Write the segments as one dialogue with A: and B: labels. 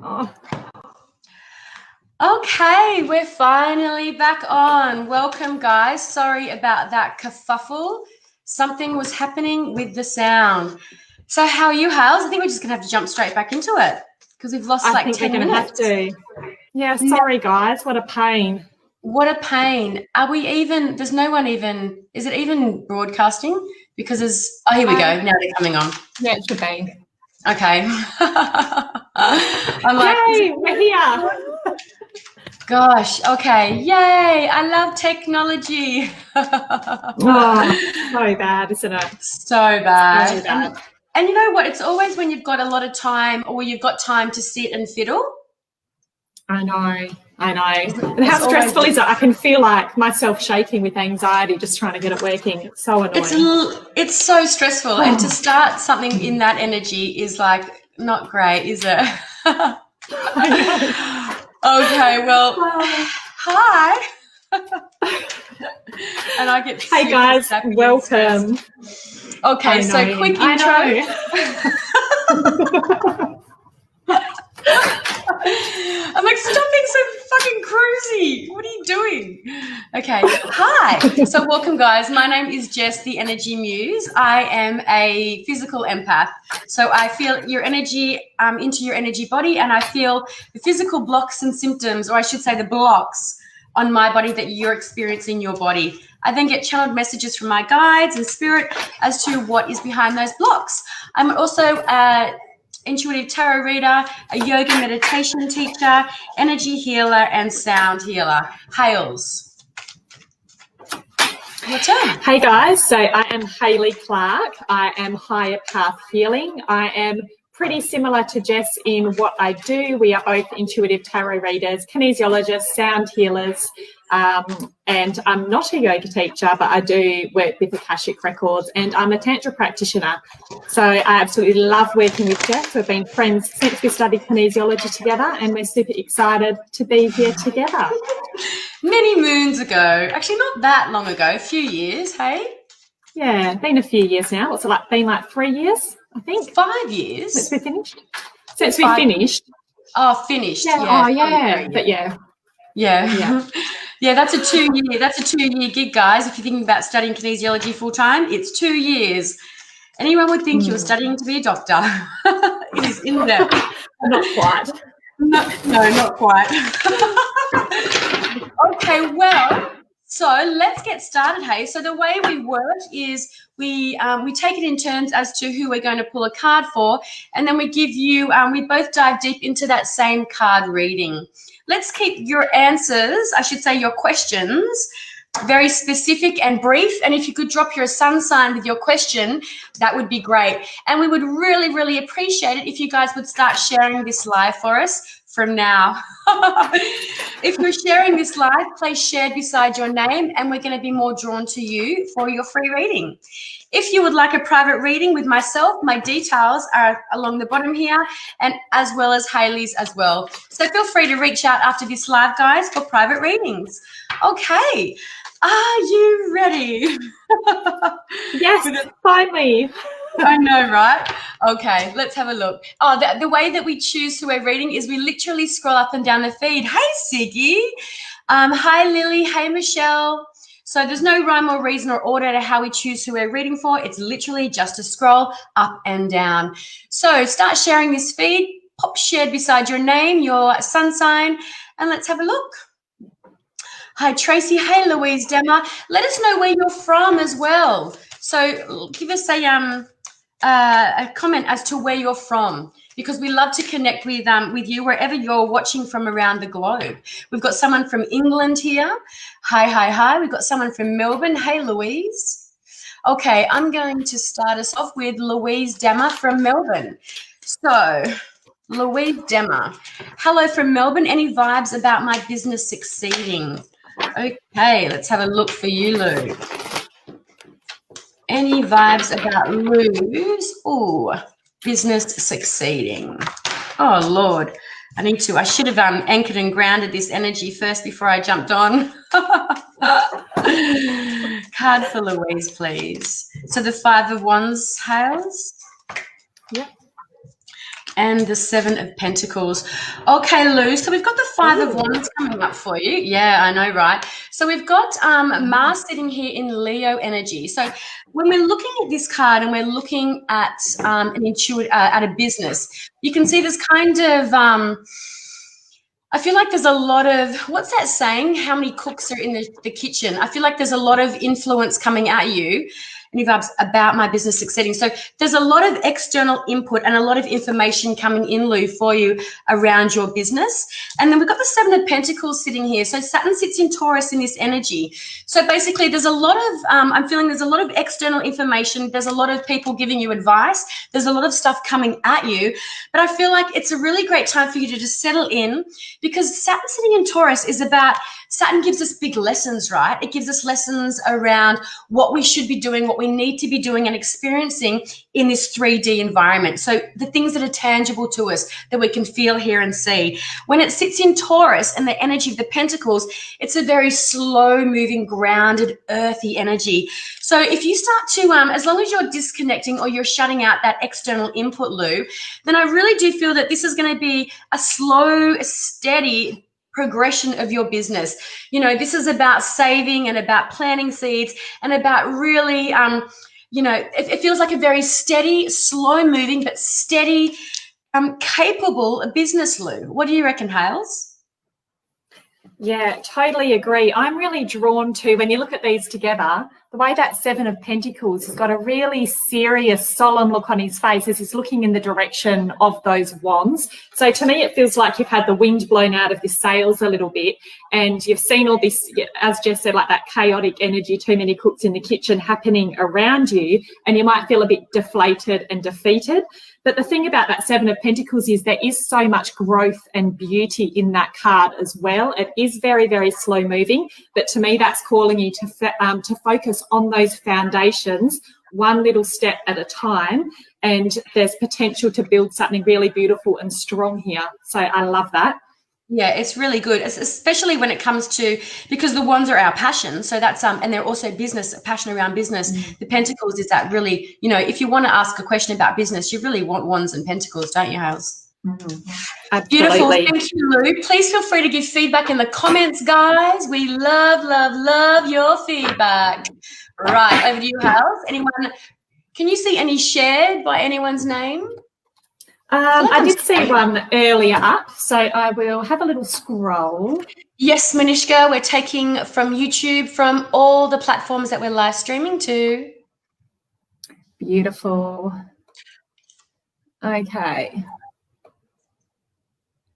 A: Oh.
B: Okay, we're finally back on. Welcome, guys. Sorry about that kerfuffle. Something was happening with the sound. So how are you, Hales? I think we're just going to have to jump straight back into it because we've lost like 10 minutes.
A: I think we're going to have to. Yeah, sorry, guys. What a pain.
B: What a pain. Are we even, there's no one even, is it even broadcasting? Because there's, oh, here we go. Now they're coming on.
A: Yeah, it should be.
B: Okay. I'm like,
A: yay, we're here.
B: Gosh, okay. Yay. I love technology.
A: Oh, so bad, isn't it?
B: So bad.
A: So bad.
B: And you know what? It's always when you've got a lot of time or you've got time to sit and fiddle.
A: I know. And how stressful is it? I can feel like myself shaking with anxiety just trying to get it working. It's so annoying.
B: It's so stressful. And to start something in that energy is like not great, is it? Okay, well, hi. And I get
A: hey guys, welcome.
B: Okay, so quick intro. I'm like, stop being so fucking cruisy. What are you doing? Okay, hi. So welcome, guys. My name is Jess, the Energy Muse. I am a physical empath. So I feel your energy into your energy body, and I feel the physical blocks and symptoms, or I should say the blocks on my body that you're experiencing in your body. I then get channeled messages from my guides and spirit as to what is behind those blocks. I'm also intuitive tarot reader, a yoga meditation teacher, energy healer, and sound healer. Hales. Your turn.
A: Hey guys, so I am Hayley Clark. I am Higher Path Healing. I am pretty similar to Jess in what I do. We are both intuitive tarot readers, kinesiologists, sound healers, and I'm not a yoga teacher, but I do work with Akashic Records, and I'm a Tantra practitioner. So I absolutely love working with Jess. We've been friends since we studied kinesiology together, and we're super excited to be here together.
B: Many moons ago, actually not that long ago, a few years, hey?
A: Yeah, been a few years now. What's it like? Been like 3 years, I think.
B: 5 years.
A: Since we finished? Since we finished.
B: Oh, finished.
A: Yeah.
B: Yeah.
A: Oh, yeah. But yeah.
B: Yeah. Yeah, that's a 2-year gig, guys. If you're thinking about studying kinesiology full time, it's 2 years. Anyone would think you're studying to be a doctor. It is in there.
A: Not quite.
B: No, not quite. Okay, well, so let's get started, hey. So the way we work is we take it in turns as to who we're going to pull a card for, and then we give you, we both dive deep into that same card reading. Let's keep your answers, I should say your questions, very specific and brief. And if you could drop your sun sign with your question, that would be great. And we would really, really appreciate it if you guys would start sharing this live for us from now. If you're sharing this live, please share beside your name, and we're going to be more drawn to you for your free reading. If you would like a private reading with myself, my details are along the bottom here, and as well as Hayley's as well. So feel free to reach out after this live, guys, for private readings. Okay, are you ready?
A: Yes, finally.
B: I know, right? Okay, let's have a look. Oh, the way that we choose who we're reading is we literally scroll up and down the feed. Hey, Siggy. Hi, Lily. Hey, Michelle. So there's no rhyme or reason or order to how we choose who we're reading for. It's literally just a scroll up and down. So start sharing this feed. Pop shared beside your name, your sun sign, and let's have a look. Hi, Tracy. Hey, Louise Demmer. Let us know where you're from as well. So give us a comment as to where you're from, because we love to connect with you wherever you're watching from around the globe. We've got someone from England here. Hi. We've got someone from Melbourne. Hey, Louise. Okay, I'm going to start us off with Louise Demmer from Melbourne. So, Louise Demmer. Hello from Melbourne. Any vibes about my business succeeding? Okay, let's have a look for you, Lou. Any vibes about Lou's? Ooh, business succeeding. Oh, Lord. I should have anchored and grounded this energy first before I jumped on. Card for Louise, please. So the 5 of Wands, Hales?
A: Yep.
B: and the Seven of Pentacles. Okay, Lou, so we've got the Five of Wands coming up for you. Yeah, I know, right? So we've got Mars sitting here in Leo energy. So when we're looking at this card and we're looking at at a business, you can see this kind of I feel like there's a lot of, what's that saying? How many cooks are in the kitchen? I feel like there's a lot of influence coming at you. And you've asked about my business succeeding. So there's a lot of external input and a lot of information coming in, Lou, for you around your business. And then we've got the Seven of Pentacles sitting here. So Saturn sits in Taurus in this energy. So basically there's a lot of, I'm feeling there's a lot of external information. There's a lot of people giving you advice. There's a lot of stuff coming at you. But I feel like it's a really great time for you to just settle in, because Saturn sitting in Taurus is about, Saturn gives us big lessons, right? It gives us lessons around what we should be doing, what we need to be doing and experiencing in this 3D environment. So the things that are tangible to us that we can feel, hear and see. When it sits in Taurus and the energy of the Pentacles, it's a very slow moving, grounded, earthy energy. So if you start to, as long as you're disconnecting or you're shutting out that external input, Lou, then I really do feel that this is going to be a slow, steady progression of your business. You know, this is about saving and about planting seeds and about really, you know, it feels like a very steady, slow moving, but steady, capable business, Lou. What do you reckon, Hales?
A: Yeah, totally agree. I'm really drawn to, when you look at these together, the way that Seven of Pentacles has got a really serious, solemn look on his face as he's looking in the direction of those wands. So to me, it feels like you've had the wind blown out of the sails a little bit, and you've seen all this, as Jess said, like that chaotic energy, too many cooks in the kitchen happening around you, and you might feel a bit deflated and defeated. But the thing about that Seven of Pentacles is there is so much growth and beauty in that card as well. It is very, very slow moving, but to me, that's calling you to focus on those foundations, one little step at a time, and there's potential to build something really beautiful and strong here. So I love that.
B: Yeah, it's really good, especially when it comes to, because the wands are our passion. So that's, and they're also business, passion around business. The Pentacles is that really, you know, if you want to ask a question about business, you really want wands and pentacles, don't you, Hales? Beautiful. Thank you, Lou. Please feel free to give feedback in the comments, guys. We love, love, love your feedback. Right, over to you, Hales. Anyone, can you see any shared by anyone's name?
A: I did see one earlier up, so I will have a little scroll.
B: Yes, Manishka, we're taking from YouTube, from all the platforms that we're live streaming to.
A: Beautiful. Okay.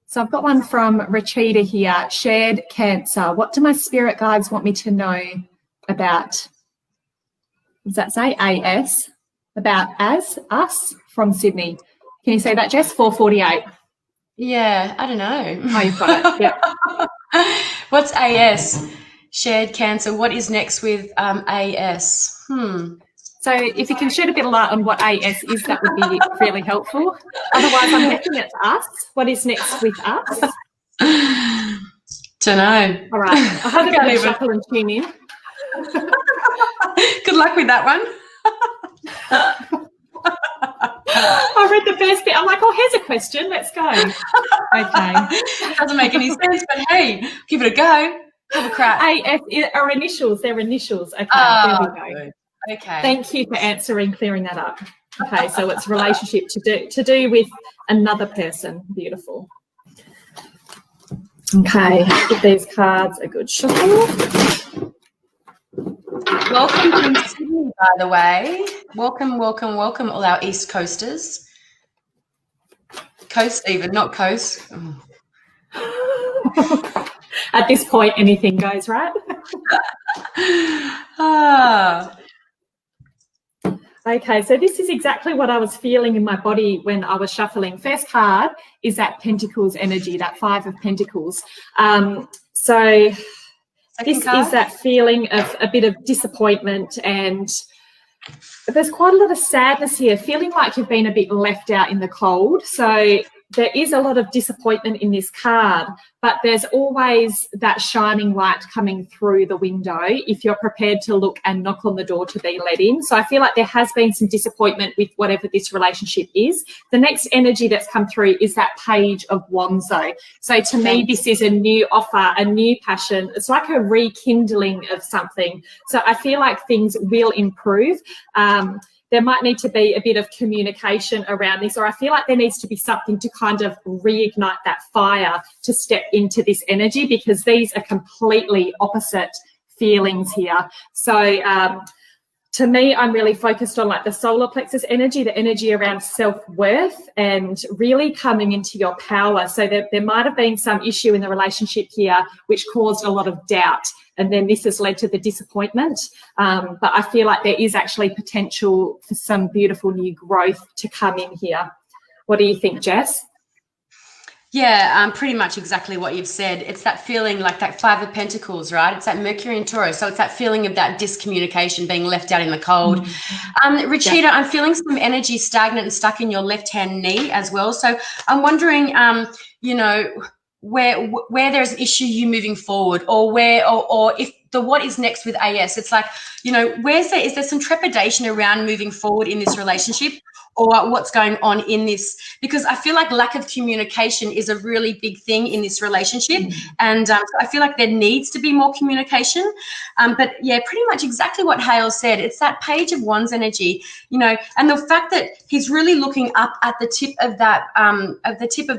A: So I've got one from Rachita here. Shared Cancer. What do my spirit guides want me to know about? Does that say AS? About us from Sydney. Can you say that, Jess? 448.
B: Yeah, I don't know.
A: Oh, you've got it. Yep.
B: What's AS? Shared Cancer. What is next with AS?
A: So if you can shed a bit of light on what AS is, that would be really helpful. Otherwise, I'm guessing it's us. What is next with us?
B: Don't know.
A: All right. I'll have a bit of shuffle and tune in.
B: Good luck with that one.
A: I read the first bit. I'm like, oh, here's a question. Let's go. Okay.
B: Doesn't make any sense, but hey, give it a go. Have a crack.
A: AF are initials. They're initials. Okay, there we go.
B: Good. Okay.
A: Thank you for answering, clearing that up. Okay, so it's relationship to do with another person. Beautiful. Okay, give these cards a good shuffle.
B: Welcome from Sydney, by the way. Welcome, welcome, welcome, all our East Coasters. Coast even, not coast.
A: At this point, anything goes, right? Okay, so this is exactly what I was feeling in my body when I was shuffling. First card is that Pentacles energy, that Five of Pentacles. So this is that feeling of a bit of disappointment, and there's quite a lot of sadness here, feeling like you've been a bit left out in the cold. So there is a lot of disappointment in this card, but there's always that shining light coming through the window if you're prepared to look and knock on the door to be let in. So I feel like there has been some disappointment with whatever this relationship is. The next energy that's come through is that Page of Wands though. So to me, this is a new offer, a new passion. It's like a rekindling of something. So I feel like things will improve. There might need to be a bit of communication around this, or I feel like there needs to be something to kind of reignite that fire to step into this energy, because these are completely opposite feelings here. So to me, I'm really focused on like the solar plexus energy, the energy around self-worth and really coming into your power. So there might have been some issue in the relationship here which caused a lot of doubt, and then this has led to the disappointment. But I feel like there is actually potential for some beautiful new growth to come in here. What do you think, Jess?
B: Yeah, pretty much exactly what you've said. It's that feeling like that Five of Pentacles, right? It's that Mercury and Taurus. So it's that feeling of that discommunication, being left out in the cold. Rachita, yeah. I'm feeling some energy stagnant and stuck in your left-hand knee as well. So I'm wondering, you know, where there's an issue you moving forward, or where, or if the what is next with AS. It's like, you know, is there some trepidation around moving forward in this relationship, or what's going on in this? Because I feel like lack of communication is a really big thing in this relationship. And so I feel like there needs to be more communication. But yeah, pretty much exactly what Hale said. It's that Page of Wands energy, you know, and the fact that he's really looking up at the tip of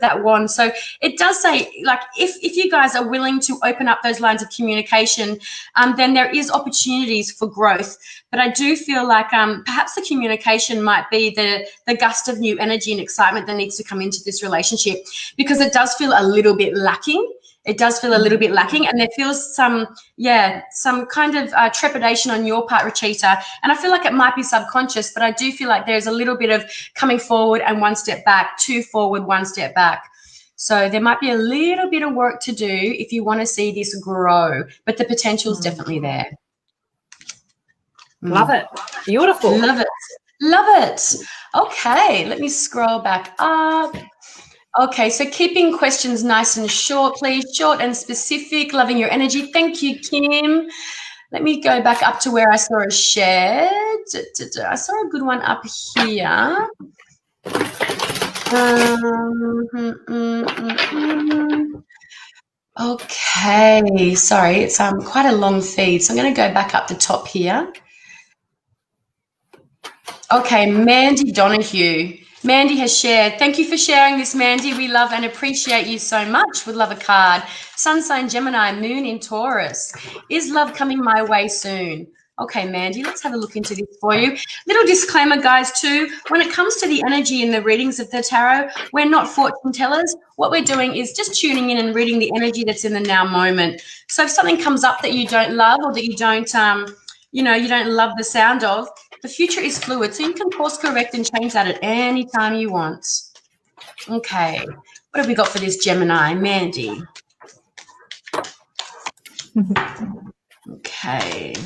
B: that wand. So it does say, like, if you guys are willing to open up those lines of communication, then there is opportunities for growth. But I do feel like perhaps the communication might be the gust of new energy and excitement that needs to come into this relationship, because it does feel a little bit lacking. It does feel a little bit lacking, and there feels some kind of trepidation on your part, Rachita. And I feel like it might be subconscious, but I do feel like there's a little bit of coming forward and one step back, two forward, one step back. So there might be a little bit of work to do if you want to see this grow, but the potential is definitely there.
A: Love it. Beautiful.
B: Love it. Love it. Okay, let me scroll back up. Okay, so keeping questions nice and short, please. Short and specific. Loving your energy. Thank you, Kim. Let me go back up to where I saw a shared. I saw a good one up here. Okay, sorry, it's quite a long feed, so I'm going to go back up the top here. Okay, Mandy Donahue. Mandy has shared. Thank you for sharing this, Mandy. We love and appreciate you so much. Would love a card. Sun sign Gemini, Moon in Taurus. Is love coming my way soon? Okay, Mandy, let's have a look into this for you. Little disclaimer, guys, too. When it comes to the energy in the readings of the tarot, we're not fortune tellers. What we're doing is just tuning in and reading the energy that's in the now moment. So if something comes up that you don't love, or that you don't, you don't love the sound of, the future is fluid, so you can course correct and change that at any time you want. Okay, what have we got for this Gemini, Mandy? Okay,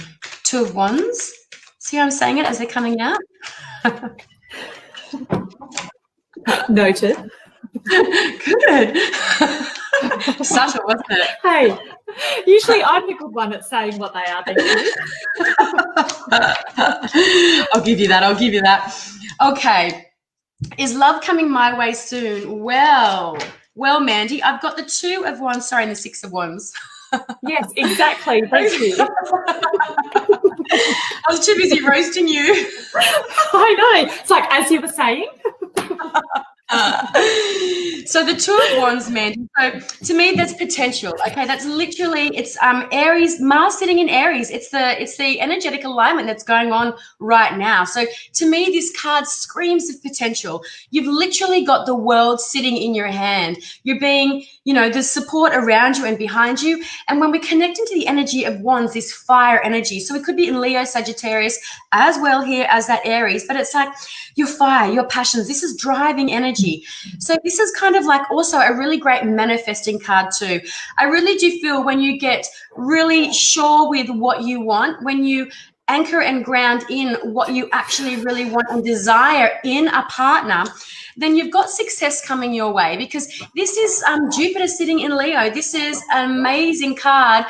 B: Two of Wands. See how I'm saying it as they're coming out?
A: Noted.
B: Good. Subtle, wasn't it?
A: Hey, usually I'm the good one at saying what they are. Thank you.
B: I'll give you that. Okay. Is love coming my way soon? Well, Mandy, I've got the Two of Wands, sorry, and the Six of Wands.
A: Yes, exactly. Thank you.
B: I was too busy roasting you.
A: I know. It's like, as you were saying.
B: So the Two of Wands, Mandy. So to me, that's potential. Okay, that's literally, it's Aries, Mars sitting in Aries. It's the energetic alignment that's going on right now. So to me, this card screams of potential. You've literally got the world sitting in your hand. You're being, there's support around you and behind you. And when we connect into the energy of Wands, this fire energy, so it could be in Leo, Sagittarius, as well here as that Aries, but it's like your fire, your passions. This is driving energy. So this is kind of like also a really great manifesting card too. I really do feel when you get really sure with what you want, when you anchor and ground in what you actually really want and desire in a partner, then you've got success coming your way, because this is Jupiter sitting in Leo. This is an amazing card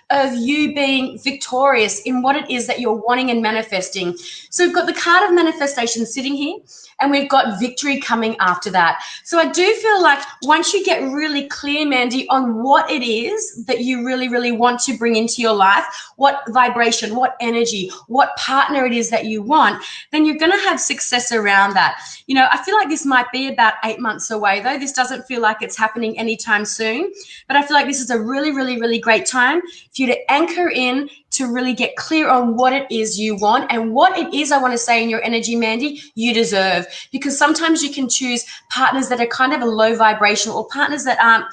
B: of you being victorious in what it is that you're wanting and manifesting. So we've got the card of manifestation sitting here, and we've got victory coming after that. So I do feel like once you get really clear, Mandy, on what it is that you really, really want to bring into your life, what vibration, what energy, what partner it is that you want, then you're going to have success around that. You know, I feel like this might be about 8 months away, though. This doesn't feel like it's happening anytime soon, but I feel like this is a really, really, really great time for you to anchor in, to really get clear on what it is you want and what it is, I want to say, in your energy, Mandy, you deserve. Because sometimes you can choose partners that are kind of a low vibration, or partners that aren't,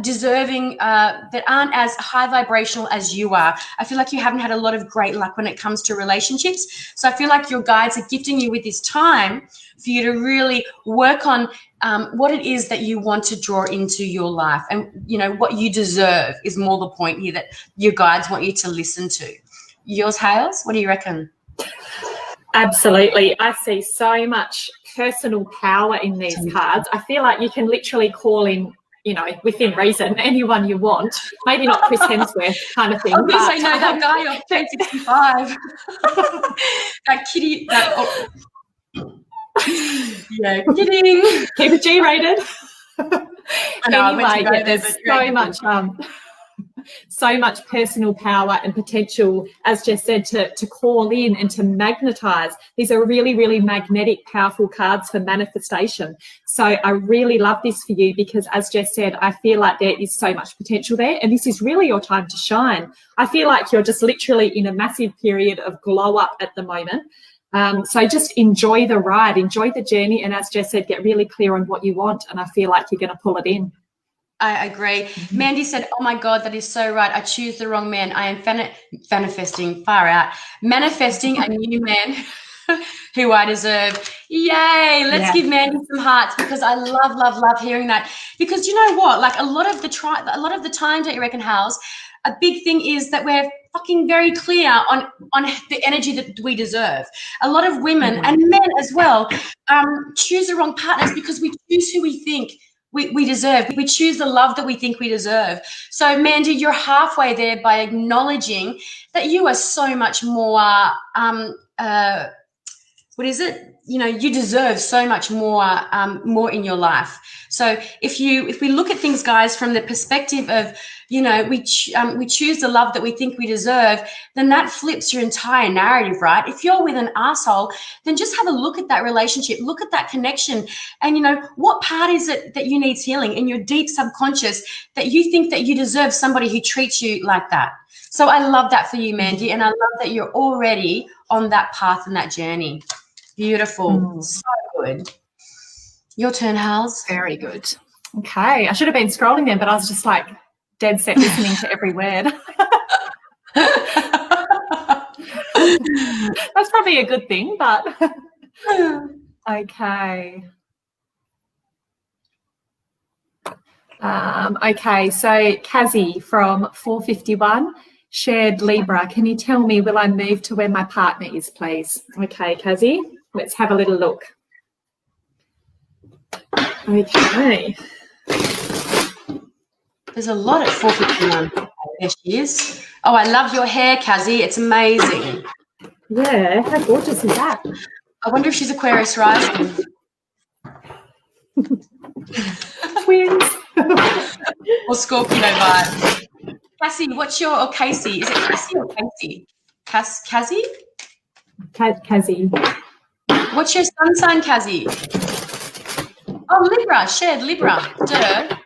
B: deserving, that aren't as high vibrational as you are. I feel like you haven't had a lot of great luck when it comes to relationships. So I feel like your guides are gifting you with this time for you to really work on what it is that you want to draw into your life. And, you know, what you deserve is more the point here that your guides want you to listen to. Yours, Hales, what do you reckon?
A: Absolutely. I see so much personal power in these cards. I feel like you can literally call in, you know, within reason, anyone you want. Maybe not Chris Hemsworth kind of thing.
B: I was going to say, no, that guy off 1065. That kitty, yeah, kidding.
A: Keep it G-rated. Anyway,
B: yeah,
A: there's so much personal power and potential, as Jess said, to call in and to magnetize. These are really, really magnetic, powerful cards for manifestation. So I really love this for you because, as Jess said, I feel like there is so much potential there, and this is really your time to shine. I feel like you're just literally in a massive period of glow up at the moment. So just enjoy the ride, enjoy the journey, and as Jess said, get really clear on what you want, and I feel like you're going to pull it in.
B: I agree. Mandy said, oh my God, that is so right. I choose the wrong man. I am manifesting, far out, manifesting a new man who I deserve. Yay. Let's give Mandy some hearts, because I love, love, love hearing that. Because you know what? Like a lot of the time, don't you reckon, Hals, a big thing is that we're fucking very clear on the energy that we deserve. A lot of women and men as well choose the wrong partners because we choose who we think we deserve. We choose the love that we think we deserve. So, Mandy, you're halfway there by acknowledging that you are so much more, what is it? You know, you deserve so much more, more in your life. So if we look at things, guys, from the perspective of, you know, we choose the love that we think we deserve, then that flips your entire narrative, right? If you're with an asshole, then just have a look at that relationship, look at that connection, and, you know, what part is it that you need healing in your deep subconscious that you think that you deserve somebody who treats you like that? So I love that for you, Mandy, and I love that you're already on that path and that journey. Beautiful. So good. Your turn, Hals.
A: Very good. Okay. I should have been scrolling then, but I was just like dead set listening to every word. That's probably a good thing, but okay. Okay, so Kazi from 451 shared Libra. Can you tell me, will I move to where my partner is, please? Okay, Kazi, let's have a little look. Okay.
B: There's a lot at 451. There she is. Oh, I love your hair, Kazi. It's amazing.
A: Yeah, how gorgeous is that?
B: I wonder if she's Aquarius rising.
A: Twins.
B: Or Scorpio vibe. Cassie, what's your, or Casey? Is it Cassie or Casey? Cassie?
A: Kazi.
B: What's your sun sign, Cassie? Oh, Libra, shared Libra. Duh.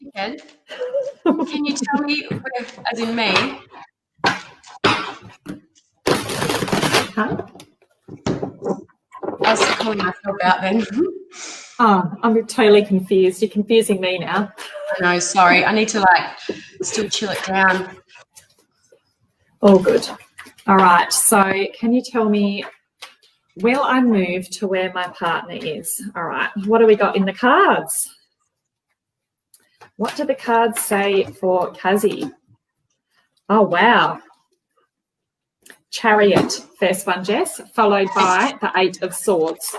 B: Okay. Can you tell me, as in me?
A: Huh?
B: I was calling myself out then.
A: Oh, I'm totally confused. You're confusing me now.
B: No, sorry. I need to still chill it down.
A: All good. All right. So can you tell me, will I move to where my partner is? All right. What do we got in the cards? What do the cards say for Kazi? Oh, wow. Chariot, first one, Jess, followed by the 8 of Swords.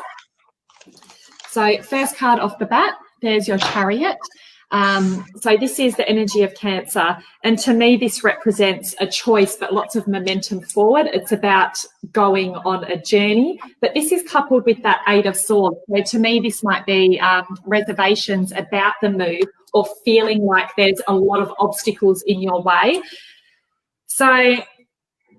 A: So first card off the bat, there's your Chariot. So this is the energy of Cancer. And to me, this represents a choice, but lots of momentum forward. It's about going on a journey. But this is coupled with that Eight of Swords. So to me, this might be reservations about the move or feeling like there's a lot of obstacles in your way. So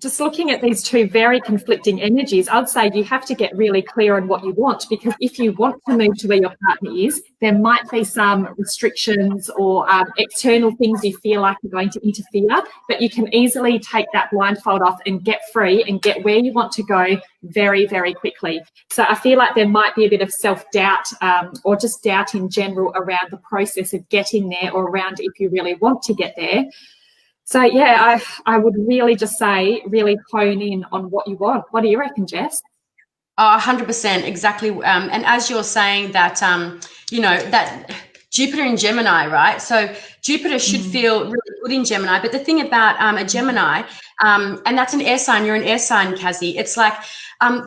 A: just looking at these two very conflicting energies, I'd say you have to get really clear on what you want, because if you want to move to where your partner is, there might be some restrictions or external things you feel like are going to interfere, but you can easily take that blindfold off and get free and get where you want to go very, very quickly. So I feel like there might be a bit of self-doubt or just doubt in general around the process of getting there, or around if you really want to get there. So, yeah, I would really just say really hone in on what you want. What do you reckon, Jess?
B: 100%, exactly. And as you're saying that, that Jupiter in Gemini, right? So Jupiter should feel really good in Gemini. But the thing about a Gemini, and that's an air sign, you're an air sign, Cassie. It's like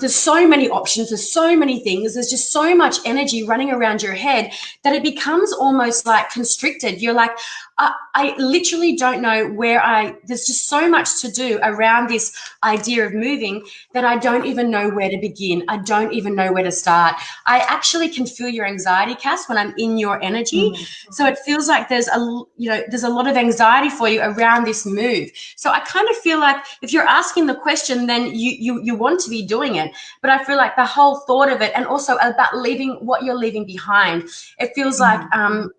B: there's so many options, there's so many things, there's just so much energy running around your head that it becomes almost like constricted. You're like, I literally don't know there's just so much to do around this idea of moving that I don't even know where to begin. I don't even know where to start. I actually can feel your anxiety, Cass, when I'm in your energy. So it feels like there's a lot of anxiety for you around this move. So I kind of feel like if you're asking the question, then you want to be doing it. But I feel like the whole thought of it, and also about leaving what you're leaving behind, it feels like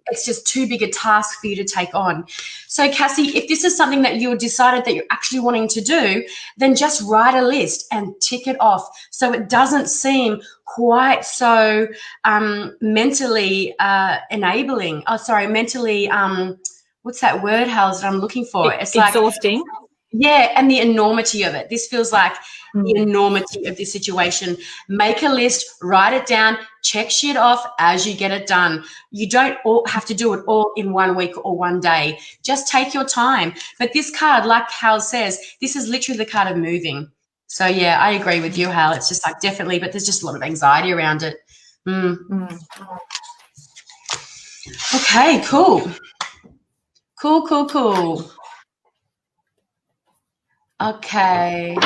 B: it's just too big a task for you to take on. So Cassie, if this is something that you decided that you're actually wanting to do, then just write a list and tick it off, so it doesn't seem quite so mentally enabling. Mentally what's that word, Hals, that I'm looking for? It's
A: exhausting.
B: Like, yeah, and the enormity of it. This feels like the enormity of this situation. Make a list, write it down, check shit off as you get it done. You don't have to do it all in 1 week or 1 day. Just take your time. But this card, like Hal says, this is literally the card of moving. So, yeah, I agree with you, Hal. It's just like definitely, but there's just a lot of anxiety around it. Okay, cool. Cool. Okay.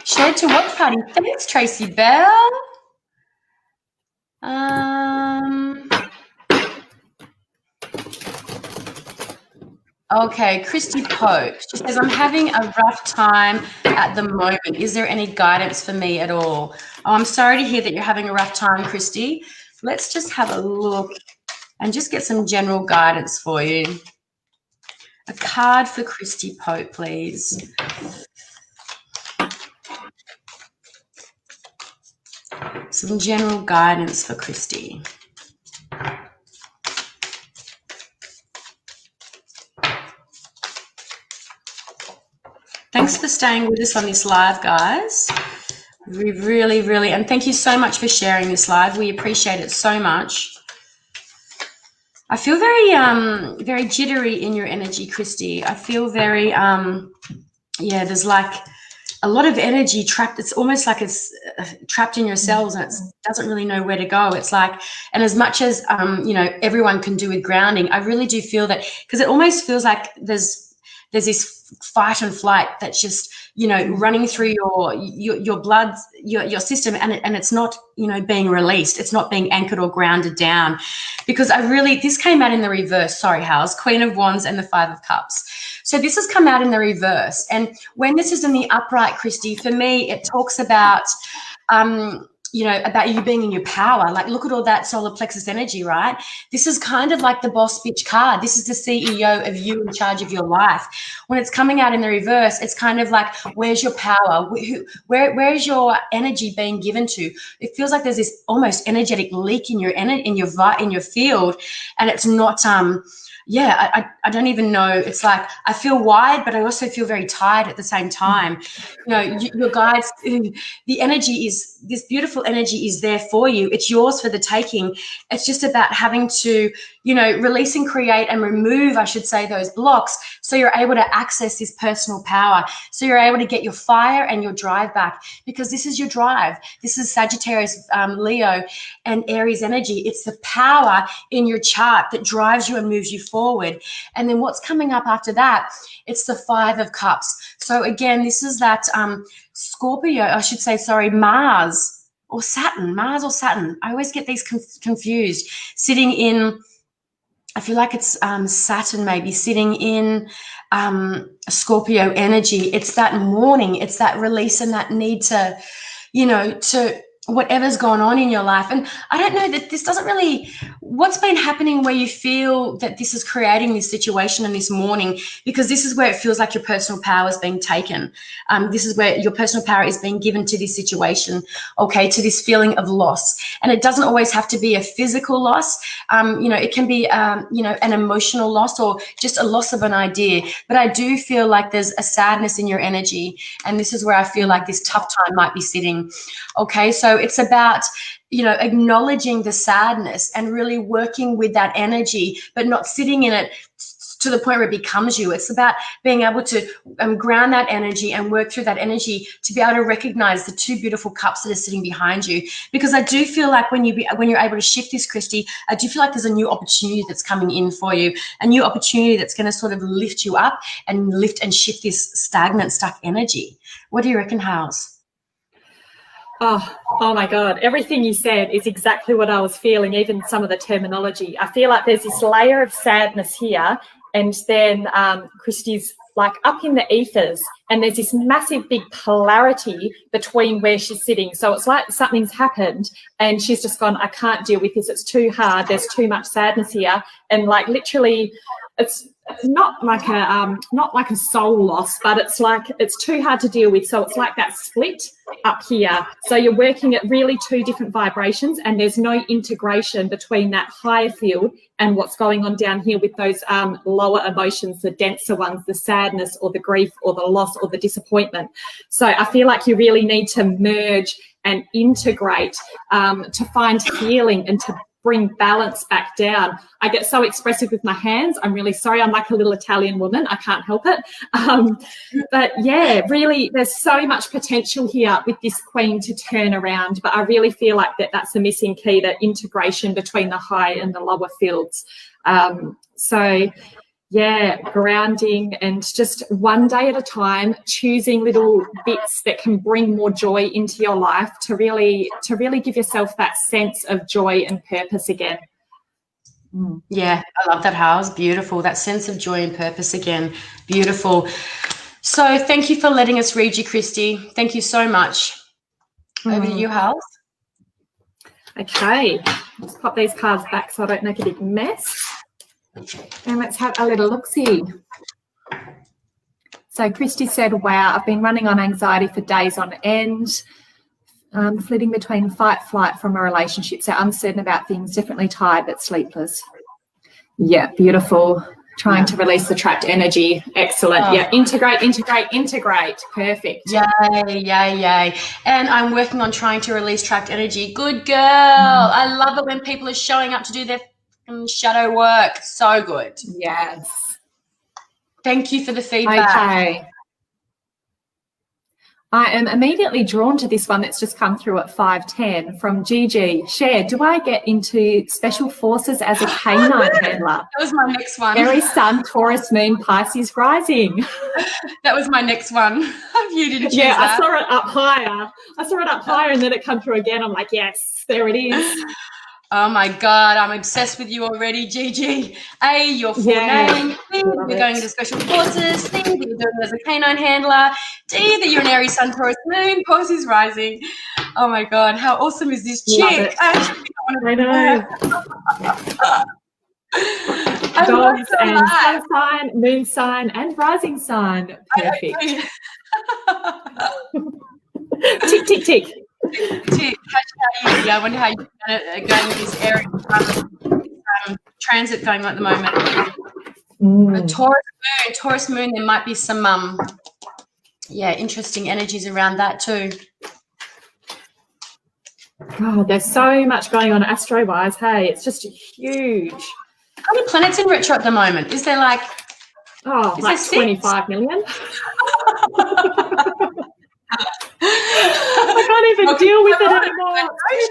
B: Show to what party? Thanks, Tracy Bell. Okay, Christy Pope. She says, I'm having a rough time at the moment. Is there any guidance for me at all? Oh, I'm sorry to hear that you're having a rough time, Christy. Let's just have a look and just get some general guidance for you. A card for Christy Pope, please. Some general guidance for Christy. Thanks for staying with us on this live, guys. We really, and thank you so much for sharing this live. We appreciate it so much. I feel very jittery in your energy, Christy. I feel very, there's like a lot of energy trapped. It's almost like it's trapped in your cells and it doesn't really know where to go. It's like, and as much as, everyone can do with grounding, I really do feel that, because it almost feels like there's this fight and flight that's just, running through your blood, your system, and it's not, being released. It's not being anchored or grounded down, because this came out in the reverse. Sorry, House, Queen of Wands and the Five of Cups. So this has come out in the reverse. And when this is in the upright, Christy, for me, it talks about, about you being in your power. Like, look at all that solar plexus energy, right? This is kind of like the boss bitch card. This is the CEO of you in charge of your life. When it's coming out in the reverse, it's kind of like, where's your power? Where is your energy being given to? It feels like there's this almost energetic leak in your field, and it's not I don't even know. It's like I feel wide, but I also feel very tired at the same time. Your guides, the energy is this beautiful beautiful energy is there for you. It's yours for the taking. It's just about having to, you know, release and create and remove, I should say, those blocks, so you're able to access this personal power, so you're able to get your fire and your drive back, because this is your drive. This is Sagittarius, Leo, and Aries energy. It's the power in your chart that drives you and moves you forward. And then what's coming up after that? It's the 5 of Cups. So again, this is that Scorpio, I should say, sorry, Mars or Saturn. I always get these confused. Sitting in, I feel like it's Saturn maybe, sitting in Scorpio energy. It's that morning, it's that release and that need to, you know, to whatever's gone on in your life. And I don't know that this doesn't really, what's been happening where you feel that this is creating this situation and this morning, because this is where it feels like your personal power is being taken. This is where your personal power is being given to this situation, okay, to this feeling of loss. And it doesn't always have to be a physical loss. You know, it can be, you know, an emotional loss or just a loss of an idea. But I do feel like there's a sadness in your energy. And this is where I feel like this tough time might be sitting. Okay, so it's about, you know, acknowledging the sadness and really working with that energy, but not sitting in it to the point where it becomes you. It's about being able to ground that energy and work through that energy to be able to recognize the 2 beautiful cups that are sitting behind you. Because I do feel like when you're able to shift this, Christy, I do feel like there's a new opportunity that's coming in for you, a new opportunity that's going to sort of lift you up and lift and shift this stagnant, stuck energy. What do you reckon, Hals?
A: Oh my God. Everything you said is exactly what I was feeling, even some of the terminology. I feel like there's this layer of sadness here, and then Christy's like up in the ethers, and there's this massive big polarity between where she's sitting. So it's like something's happened and she's just gone, I can't deal with this. It's too hard. There's too much sadness here. And like literally it's not like a soul loss, but it's like it's too hard to deal with. So it's like that split up here. So you're working at really 2 different vibrations, and there's no integration between that higher field and what's going on down here with those lower emotions, the denser ones, the sadness or the grief or the loss or the disappointment. So I feel like you really need to merge and integrate to find healing and to bring balance back down. I get so expressive with my hands. I'm really sorry. I'm like a little Italian woman. I can't help it. But yeah, really, there's so much potential here with this queen to turn around. But I really feel like that's the missing key, that integration between the high and the lower fields. So yeah, grounding and just one day at a time, choosing little bits that can bring more joy into your life to really give yourself that sense of joy and purpose again.
B: Yeah, I love that, House. Beautiful. That sense of joy and purpose again. Beautiful. So thank you for letting us read you, Christy. Thank you so much. Over to you, House.
A: Okay, let's pop these cards back so I don't make a big mess. And let's have a little look-see. So Christy said, wow, I've been running on anxiety for days on end, flitting between fight, flight from a relationship. So uncertain about things, definitely tired but sleepless. Yeah, beautiful. Trying to release the trapped energy. Excellent. Oh. Yeah, integrate. Perfect.
B: Yay. And I'm working on trying to release trapped energy. Good girl. I love it when people are showing up to do their shadow work. So good.
A: Yes.
B: Thank you for the feedback.
A: Okay. I am immediately drawn to this one that's just come through at 5:10 from Gigi. Share, do I get into special forces as a canine handler?
B: That was my next one.
A: Aries Sun, Taurus Moon, Pisces rising.
B: That was my next one. You didn't choose that.
A: I saw it up higher and then it come through again. I'm like, yes, there it is.
B: Oh my God, I'm obsessed with you already, Gigi. A, your full name. B, you're going into special forces. C, that you're doing it as a canine handler. D, that you're an Aries Sun, Taurus Moon, Pisces rising. Oh my God, how awesome is this chick?
A: I know. Dogs and sun sign, moon sign, and rising sign. Perfect. Tick, tick, tick.
B: I wonder how you're going with this area transit going on at the moment. Taurus moon, there might be some interesting energies around that too.
A: Oh, there's so much going on astro-wise. Hey, it's just huge.
B: How many planets in retro at the moment? Is there like?
A: Oh,
B: Is
A: like
B: there
A: 25 million. I can't even deal with it anymore. It's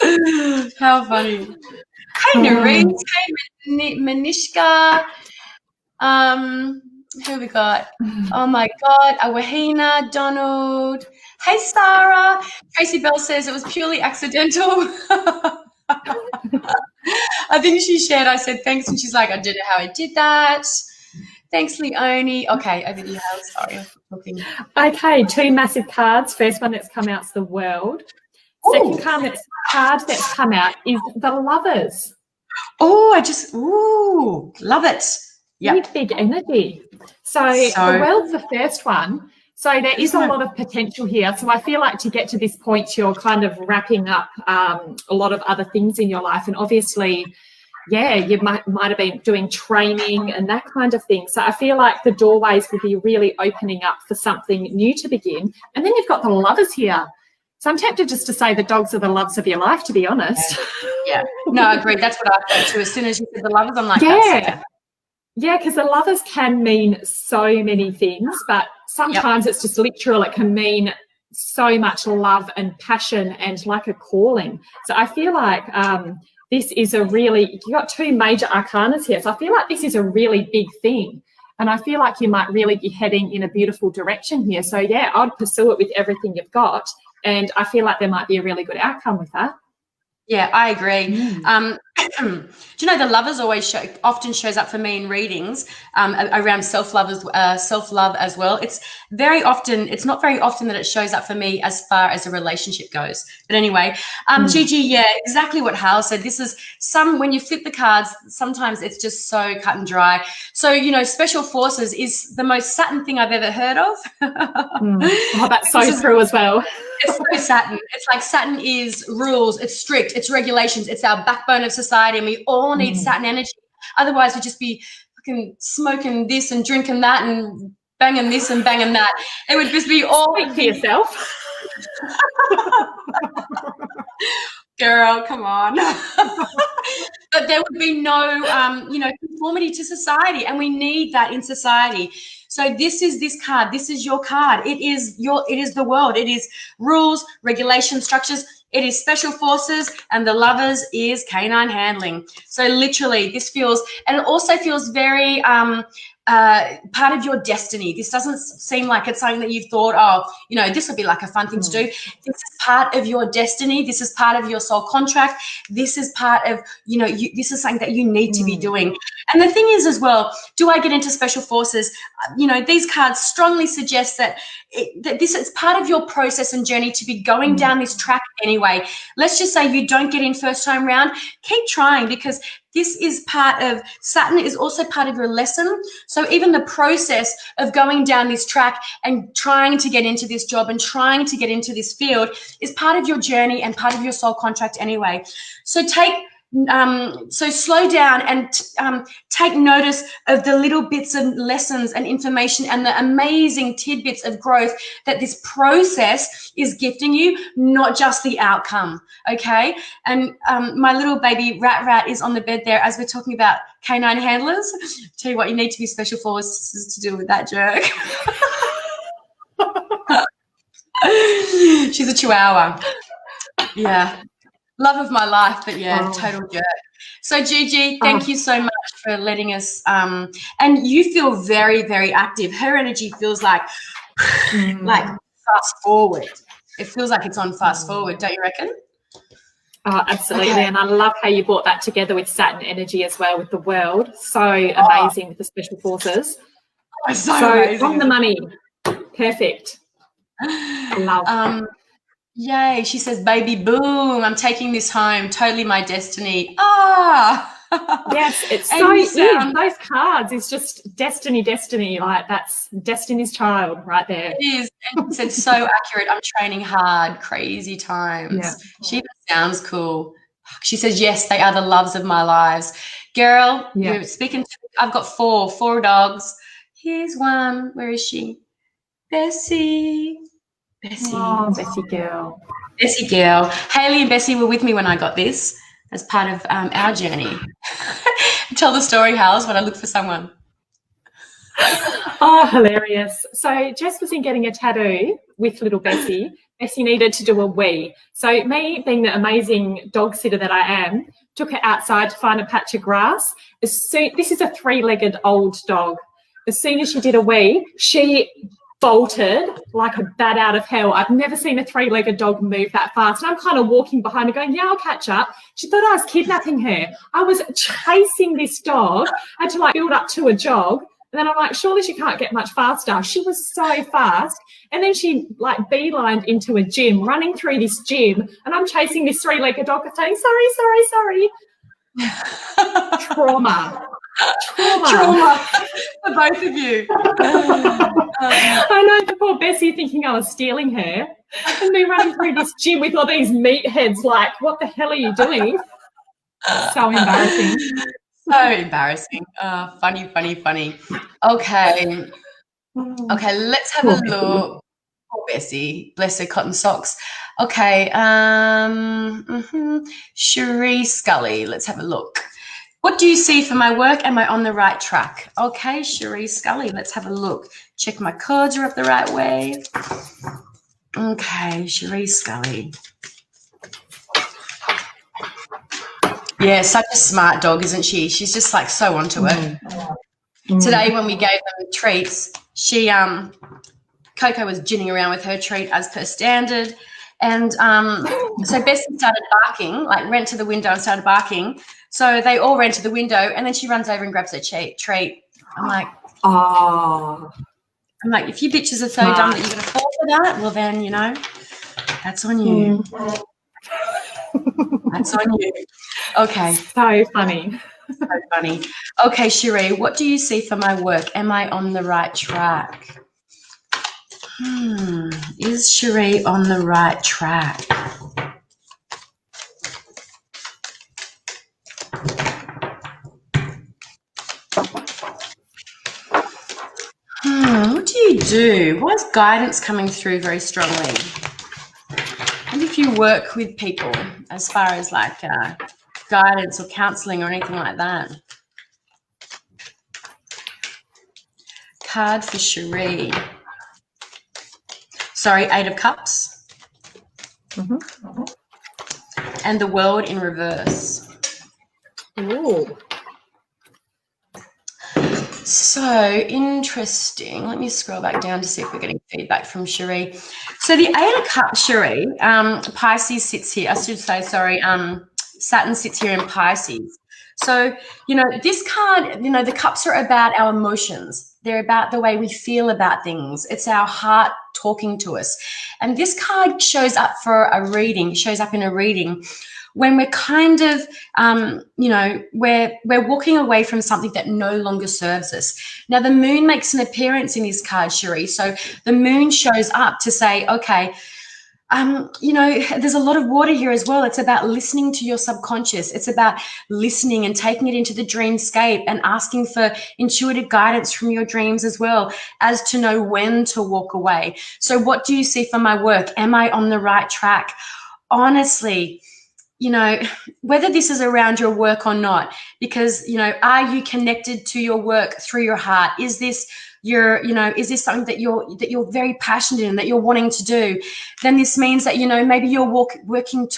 A: too much.
B: How funny. Hey, Noreen. Hey, Manishka. Who we got? Oh my God, Awahina, Donald. Hey, Sarah. Tracy Bell says it was purely accidental. I think she shared, I said thanks, and she's like, I don't know how I did that. Thanks, Leonie. Okay, over to you, Hal. Sorry, I'm talking.
A: Okay, 2 massive cards. First one that's come out is the World. Second card that's come out is the Lovers.
B: Oh, love it.
A: Yeah, big energy. So the World's the first one. So there is a lot of potential here. So I feel like to get to this point, you're kind of wrapping up a lot of other things in your life. And obviously, yeah, you might have been doing training and that kind of thing. So I feel like the doorways will be really opening up for something new to begin. And then you've got the Lovers here. So I'm tempted just to say the dogs are the loves of your life, to be honest.
B: Yeah. No, I agree. That's what I thought too. As soon as you said the Lovers, I'm like,
A: yeah. Yeah, because the Lovers can mean so many things, but sometimes it's just literal. It can mean so much love and passion and like a calling. So I feel like this is a really, you've got 2 major arcanas here. So I feel like this is a really big thing. And I feel like you might really be heading in a beautiful direction here. So, yeah, I'd pursue it with everything you've got. And I feel like there might be a really good outcome with that.
B: Yeah, I agree. Do you know the Lovers often shows up for me in readings around self-love as well. It's not very often that it shows up for me as far as a relationship goes. But anyway, Gigi, yeah, exactly what Hal said. This is when you flip the cards, sometimes it's just so cut and dry. So, you know, Special Forces is the most Saturn thing I've ever heard of.
A: Oh, that's so true as well.
B: It's so Saturn. It's like Saturn is rules, it's strict, it's regulations, it's our backbone of society, and we all need Saturn energy. Otherwise, we'd just be fucking smoking this and drinking that and banging this and banging that. It would just be all
A: for yourself.
B: Girl, come on. But there would be no, conformity to society, and we need that in society. So this card. This is your card. It is the World. It is rules, regulations, structures. It is Special Forces, and the Lovers is canine handling. So literally, this feels, and it also feels very part of your destiny. This doesn't seem like it's something that you've thought, oh, you know, this would be like a fun thing to do. This is part of your destiny. This is part of your soul contract. This is part of, this is something that you need to be doing. And the thing is as well, do I get into Special Forces? These cards strongly suggest that this is part of your process and journey to be going down this track anyway. Let's just say you don't get in first time round. Keep trying, because this is part of, Saturn is also part of your lesson. So even the process of going down this track and trying to get into this job and trying to get into this field is part of your journey and part of your soul contract anyway. So slow down and take notice of the little bits of lessons and information and the amazing tidbits of growth that this process is gifting you, not just the outcome, okay? And my little baby Rat is on the bed there as we're talking about canine handlers. Tell you what, you need to be Special Forces to deal with that jerk. She's a Chihuahua. Yeah. Love of my life, but yeah, total jerk. So Gigi, thank you so much for letting us, and you feel very, very active. Her energy feels like fast forward. It feels like it's on fast forward, don't you reckon?
A: Oh, absolutely. Okay. And I love how you brought that together with Saturn energy as well, with the World. So amazing with the Special Forces.
B: Oh, so amazing.
A: On the money. Perfect. Love.
B: Yay, she says, baby, boom, I'm taking this home, totally my destiny.
A: Yes, it's so easy. Those cards is just destiny, like that's Destiny's Child right there.
B: It is, and it's so accurate. I'm training hard, crazy times. Yeah. She even sounds cool. She says, yes, they are the loves of my lives. Girl, you're speaking to, I've got four dogs. Here's one. Where is she? Bessie. Bessie.
A: Oh, Bessie girl.
B: Bessie girl. Hayley and Bessie were with me when I got this as part of our journey. Tell the story, Hals, when I look for someone.
A: Oh, hilarious. So Jess was in getting a tattoo with little Bessie. Bessie needed to do a wee. So me, being the amazing dog sitter that I am, took her outside to find a patch of grass. This is a 3-legged old dog. As soon as she did a wee, she bolted like a bat out of hell. I've never seen a 3-legged dog move that fast. And I'm kind of walking behind her going, yeah, I'll catch up. She thought I was kidnapping her. I was chasing this dog. I had to like build up to a jog. And then I'm like, surely she can't get much faster. She was so fast. And then she like beelined into a gym, running through this gym. And I'm chasing this 3-legged dog saying, sorry. Trauma
B: for both of you.
A: I know, the poor Bessie thinking I was stealing her, and me running through this gym with all these meatheads like, what the hell are you doing? So embarrassing.
B: So embarrassing. Funny. Okay, let's have a look. Poor Bessie, bless her cotton socks. Okay, Cherie Scully, let's have a look. What do you see for my work? Am I on the right track? Okay, Cherie Scully, let's have a look. Check my codes are up the right way. Okay, Cherie Scully. Yeah, such a smart dog, isn't she? She's just like so onto it. Today when we gave them treats, Coco was ginning around with her treat as per standard. And so Bessie started barking, like ran to the window and started barking. So they all ran to the window, and then she runs over and grabs her treat. I'm like, if you bitches are so dumb that you're going to fall for that, well then, you know, that's on you. That's on you. Okay.
A: So funny.
B: So funny. Okay, Cherie, what do you see for my work? Am I on the right track? Is Cherie on the right track? What do you do? Why is guidance coming through very strongly? And if you work with people as far as like guidance or counselling or anything like that. Card for Cherie. Sorry, 8 of Cups. And the World in reverse.
A: Ooh.
B: So interesting. Let me scroll back down to see if we're getting feedback from Cherie. So the 8 of Cups, Cherie, Pisces sits here. I should say, sorry, Saturn sits here in Pisces. So, you know, this card, you know, the cups are about our emotions. They're about the way we feel about things. It's our heart talking to us. And this card shows up for a reading, shows up in a reading when we're kind of, you know, we're walking away from something that no longer serves us. Now, the moon makes an appearance in this card, Cherie. So the moon shows up to say, okay, you know, there's a lot of water here as well. It's about listening to your subconscious. It's about listening and taking it into the dreamscape and asking for intuitive guidance from your dreams as well as to know when to walk away. So what do you see for my work? Am I on the right track? Honestly, you know, whether this is around your work or not, because, you know, are you connected to your work through your heart? Is this is this something that you're very passionate in, that you're wanting to do? Then this means that, you know, maybe you're walking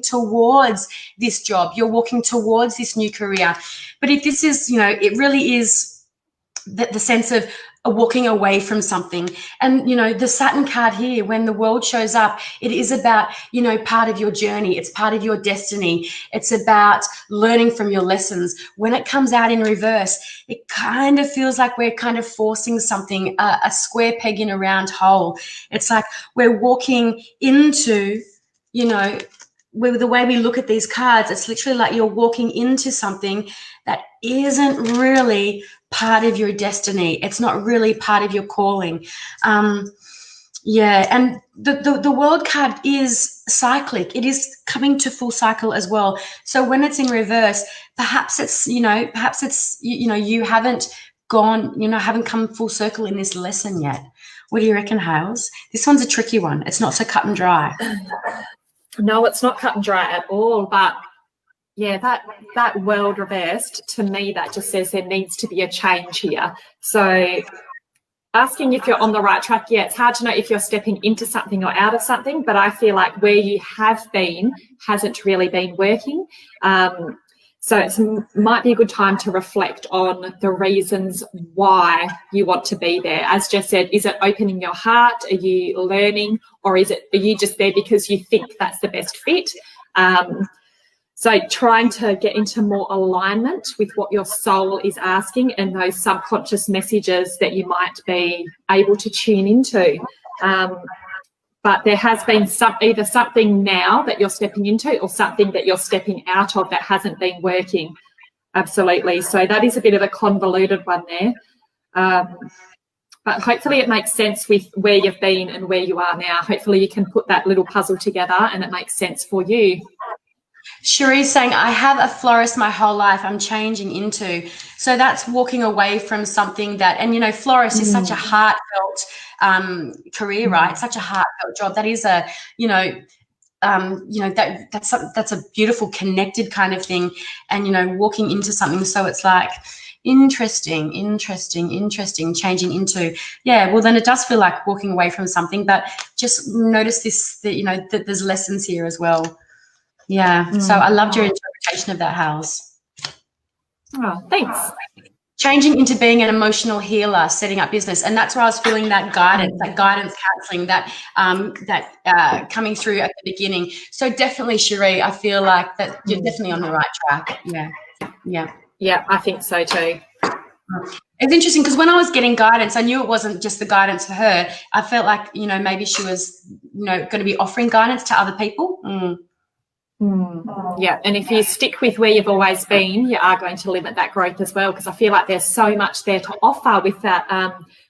B: towards this job, you're walking towards this new career. But if this is, you know, it really is the sense of walking away from something. And, you know, the Saturn card here, when the world shows up, it is about, you know, part of your journey. It's part of your destiny. It's about learning from your lessons. When it comes out in reverse, it kind of feels like we're kind of forcing something, a square peg in a round hole. It's like we're walking into, you know, with the way we look at these cards, it's literally like you're walking into something that isn't really part of your destiny. It's not really part of your calling. Yeah, and the world card is cyclic. It is coming to full cycle as well. So when it's in reverse, perhaps it's, you know, you haven't gone, you know, haven't come full circle in this lesson yet. What do you reckon, Hales? This one's a tricky one. It's not so cut and dry.
A: No, it's not cut and dry at all. But yeah, that world reversed, to me, that just says there needs to be a change here. So asking if you're on the right track, yeah, it's hard to know if you're stepping into something or out of something, but I feel like where you have been hasn't really been working. So it might be a good time to reflect on the reasons why you want to be there. As Jess said, is it opening your heart? Are you learning? Or are you just there because you think that's the best fit? So trying to get into more alignment with what your soul is asking and those subconscious messages that you might be able to tune into. But there has been either something now that you're stepping into or something that you're stepping out of that hasn't been working. Absolutely. So that is a bit of a convoluted one there. But hopefully it makes sense with where you've been and where you are now. Hopefully you can put that little puzzle together and it makes sense for you.
B: Cherie's saying, I have a florist my whole life I'm changing into. So that's walking away from something that, and, you know, florist is such a heartfelt career, right? Such a heartfelt job. That is a, that's a beautiful connected kind of thing. And, you know, walking into something. So it's like interesting, changing into, yeah, well, then it does feel like walking away from something, but just notice this, that, you know, that there's lessons here as well. Yeah, so I loved your interpretation of that, Hals.
A: Oh, thanks.
B: Changing into being an emotional healer, setting up business, and that's where I was feeling that guidance counselling, that coming through at the beginning. So definitely, Cherie, I feel like that you're definitely on the right track. Yeah,
A: I think so too.
B: It's interesting because when I was getting guidance, I knew it wasn't just the guidance for her. I felt like, you know, maybe she was, you know, going to be offering guidance to other people.
A: Yeah, and if you stick with where you've always been, you are going to limit that growth as well, because I feel like there's so much there to offer with that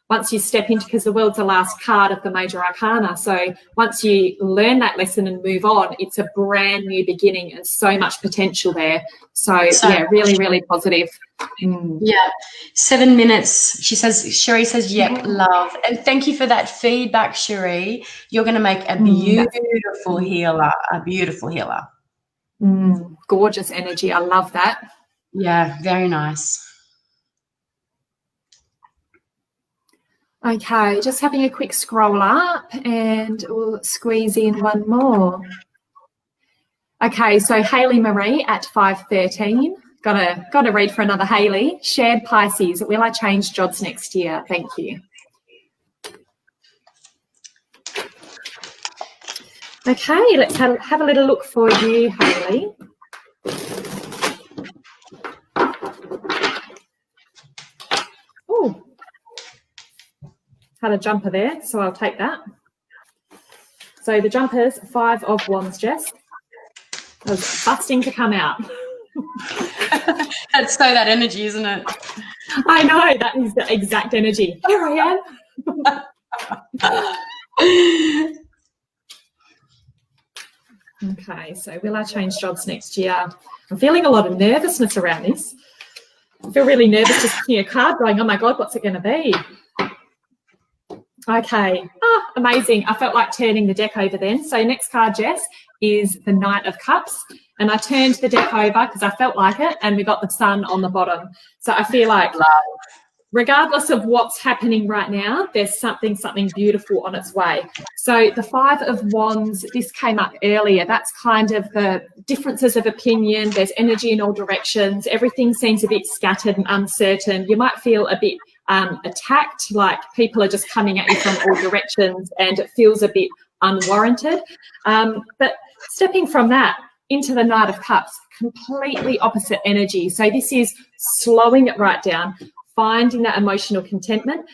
A: once you step into, because the world's the last card of the major arcana. So once you learn that lesson and move on, it's a brand new beginning and so much potential there. So yeah, really, really positive.
B: Yeah, 7 minutes. Cherie says, yep, love. And thank you for that feedback, Cherie. You're going to make a beautiful healer,
A: Gorgeous energy. I love that.
B: Yeah, very nice.
A: Okay, just having a quick scroll up and we'll squeeze in one more. Okay, so Hayley Marie at 5:13. Got to read for another Hayley. Shared Pisces. Will I change jobs next year? Thank you. Okay, let's have a little look for you, Hayley. Oh, had a jumper there, so I'll take that. So the jumper's 5 of Wands, Jess. I was busting to come out.
B: That's so that energy, isn't it?
A: I know, that is the exact energy. Here I am. Okay, so will I change jobs next year? I'm feeling a lot of nervousness around this. I feel really nervous just seeing a card going, oh my God, what's it going to be? Okay, amazing. I felt like turning the deck over then. So next card, Jess, is the Knight of Cups. And I turned the deck over because I felt like it, and we got the Sun on the bottom. So I feel like regardless of what's happening right now, there's something beautiful on its way. So the 5 of Wands, this came up earlier. That's kind of the differences of opinion. There's energy in all directions. Everything seems a bit scattered and uncertain. You might feel a bit attacked, like people are just coming at you from all directions, and it feels a bit unwarranted. But stepping from that into the Knight of Cups, completely opposite energy. So this is slowing it right down, finding that emotional contentment.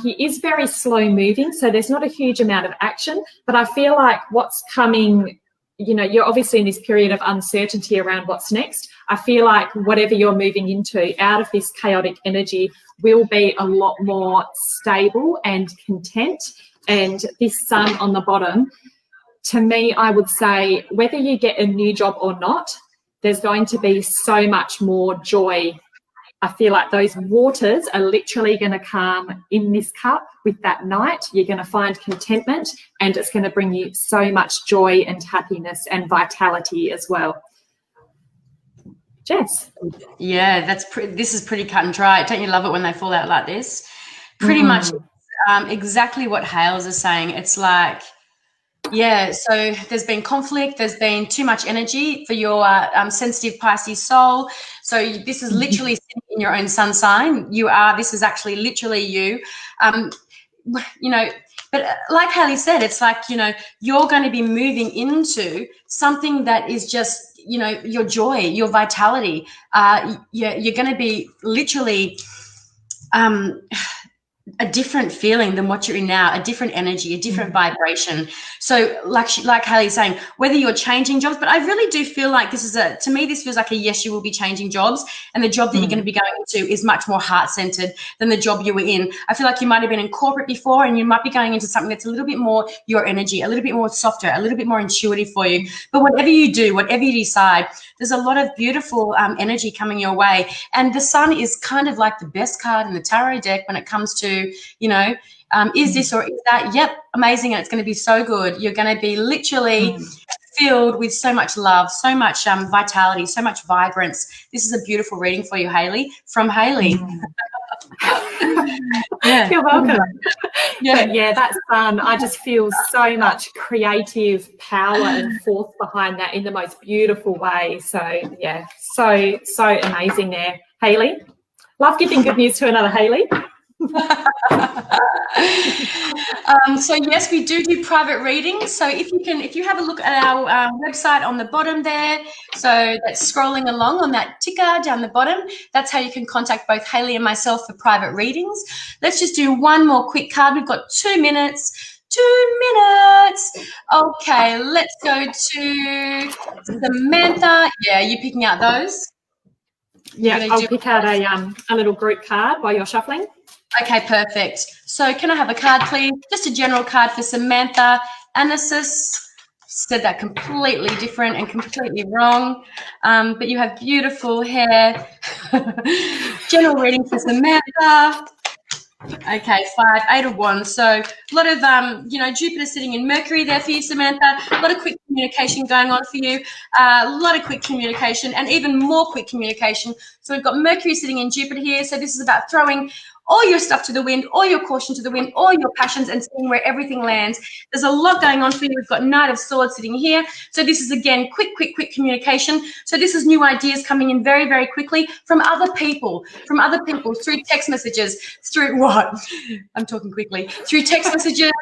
A: He is very slow moving, so there's not a huge amount of action, but I feel like what's coming, you know, you're obviously in this period of uncertainty around what's next. I feel like whatever you're moving into out of this chaotic energy will be a lot more stable and content. And this Sun on the bottom, to me, I would say whether you get a new job or not, there's going to be so much more joy I feel like those waters are literally going to come in this cup with that night. You're going to find contentment, and it's going to bring you so much joy and happiness and vitality as well. Jess?
B: Yeah, this is pretty cut and dry. Don't you love it when they fall out like this? Pretty much exactly what Hales is saying. It's like, yeah, so there's been conflict, there's been too much energy for your sensitive Pisces soul. So this is literally sitting in your own sun sign. This is actually literally you. But like Hayley said, it's like, you're going to be moving into something that is just, your joy, your vitality. You're going to be literally a different feeling than what you're in now, a different energy, a different vibration. So like Hayley's saying, whether you're changing jobs, but I really do feel like to me, this feels like a yes, you will be changing jobs, and the job that you're going to be going into is much more heart-centered than the job you were in. I feel like you might have been in corporate before, and you might be going into something that's a little bit more your energy, a little bit more softer, a little bit more intuitive for you. But whatever you do, whatever you decide, there's a lot of beautiful energy coming your way. And the sun is kind of like the best card in the tarot deck when it comes to, is this or is that? Yep, amazing, and it's going to be so good. You're going to be literally filled with so much love, so much vitality, so much vibrance. This is a beautiful reading for you, Hayley, from Hayley.
A: Yeah. You're welcome. Yeah, that's fun. I just feel so much creative power and force behind that in the most beautiful way. So, yeah, so amazing there. Hayley, love giving good news to another Hayley.
B: So yes, we do private readings. So if you have a look at our website on the bottom there, so that's scrolling along on that ticker down the bottom, that's how you can contact both Hayley and myself for private readings. Let's just do one more quick card. We've got 2 minutes. 2 minutes. Okay, let's go to Samantha. Yeah, you picking out those?
A: Yeah, I'll pick out a little group card while you're shuffling.
B: Okay, perfect. So can I have a card, please? Just a general card for Samantha. Anasis. Said that completely different and completely wrong. But you have beautiful hair. General reading for Samantha. Okay, 5, 8 of Wands. So a lot of, Jupiter sitting in Mercury there for you, Samantha. A lot of quick communication going on for you. A lot of quick communication and even more quick communication. So we've got Mercury sitting in Jupiter here. So this is about throwing all your stuff to the wind, all your caution to the wind, all your passions, and seeing where everything lands. There's a lot going on for you. We've got Knight of Swords sitting here. So this is, again, quick communication. So this is new ideas coming in very, very quickly from other people, through text messages, through what? I'm talking quickly. Through text messages,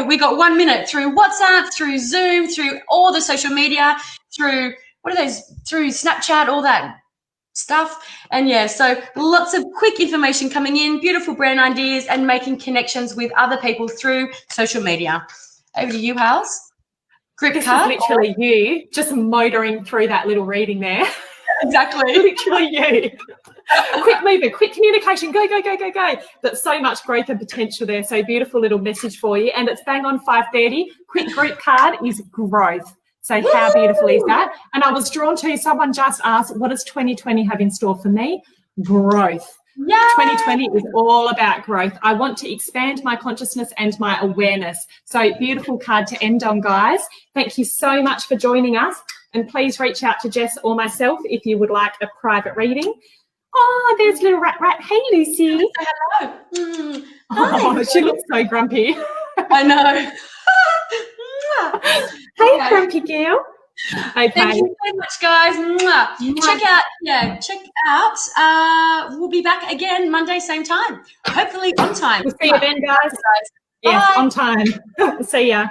B: we got 1 minute, through WhatsApp, through Zoom, through all the social media, through Snapchat, all that stuff. And yeah, so lots of quick information coming in, beautiful brand ideas, and making connections with other people through social media. Over to you, Hals.
A: This is literally you just motoring through that little reading there.
B: Exactly.
A: Literally you. Quick movement, quick communication, go. That's so much growth and potential there. So beautiful little message for you. And it's bang on 5:30. Quick group card is growth. So how beautiful is that? And I was drawn to, someone just asked, what does 2020 have in store for me? Growth. Yay! 2020 is all about growth. I want to expand my consciousness and my awareness. So beautiful card to end on, guys. Thank you so much for joining us. And please reach out to Jess or myself if you would like a private reading. Oh, there's little rat. Hey, Lucy.
B: Say hello.
A: Oh, she looks so grumpy.
B: I know.
A: Hey, grumpy girl. Okay.
B: Thank you so much, guys. Check out. We'll be back again Monday, same time. Hopefully on time.
A: We'll see you then, guys. Yes, on time. See ya.